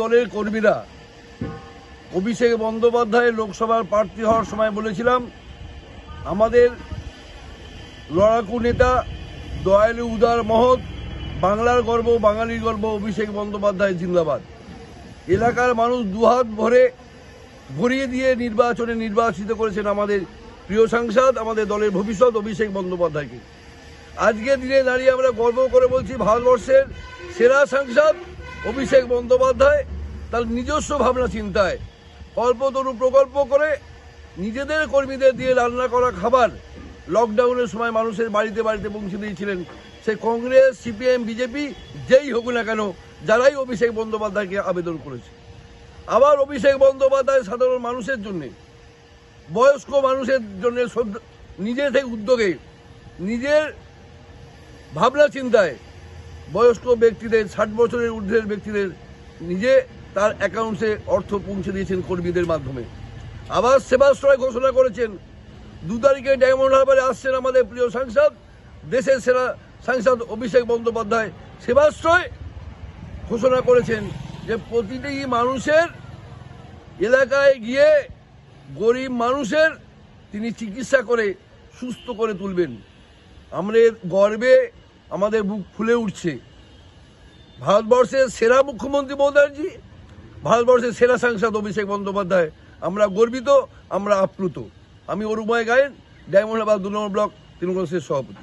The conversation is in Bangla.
দলের কর্মীরা অভিষেক বন্দ্যোপাধ্যায় লোকসভার প্রার্থী হওয়ার সময় বলেছিলাম, আমাদের লড়াকু নেতা, দয়ালু উদার মহৎ, বাংলার গর্ব, বাঙালির গর্ব অভিষেক বন্দ্যোপাধ্যায় জিন্দাবাদ। এলাকার মানুষ দুহাত ভরিয়ে দিয়ে নির্বাচিত করেছেন আমাদের প্রিয় সাংসদ, আমাদের দলের ভবিষ্যৎ অভিষেক বন্দ্যোপাধ্যায়কে। আজকের দিনে দাঁড়িয়ে আমরা গর্ব করে বলছি, ভারতবর্ষের সেরা সাংসদ অভিষেক বন্দ্যোপাধ্যায় তার নিজস্ব ভাবনা চিন্তায় কল্পতরু প্রকল্প করে নিজেদের কর্মীদের দিয়ে রান্না করা খাবার লকডাউনের সময় মানুষের বাড়িতে বাড়িতে পৌঁছে দিয়েছিলেন। সে কংগ্রেস, সিপিএম, বিজেপি যেই হোক না কেন, যারাই অভিষেক বন্দ্যোপাধ্যায়কে আবেদন করেছে। আবার অভিষেক বন্দ্যোপাধ্যায় সাধারণ মানুষের জন্যে, বয়স্ক মানুষের জন্য নিজে থেকে উদ্যোগে, নিজের ভাবনা চিন্তায় বয়স্ক ব্যক্তিদের, 60 বছরের ঊর্ধ্বের ব্যক্তিদের নিজে তার অ্যাকাউন্টে অর্থ পৌঁছে দিয়েছেন কর্মীদের মাধ্যমে। আবার সেবাশ্রয় ঘোষণা করেছেন। 2 তারিখে ডায়মন্ড হারবারে আসছেন আমাদের প্রিয় সাংসদ, দেশের সেরা সাংসদ অভিষেক বন্দ্যোপাধ্যায়। সেবাশ্রয় ঘোষণা করেছেন যে প্রতিটি মানুষের এলাকায় গিয়ে গরিব মানুষের তিনি চিকিৎসা করে সুস্থ করে তুলবেন। আমাদের গর্বে আমাদের বুক ফুলে উঠছে। ভারতবর্ষের সেরা মুখ্যমন্ত্রী মমতাজি, ভারতবর্ষের সেরা সাংসদ অভিষেক বন্দ্যোপাধ্যায়। আমরা গর্বিত, আমরা আপ্লুত। আমি অরুময় গায়েন, ডায়মন্ড হারবার 2 নম্বর ব্লক তৃণমূল কংগ্রেসের সভাপতি।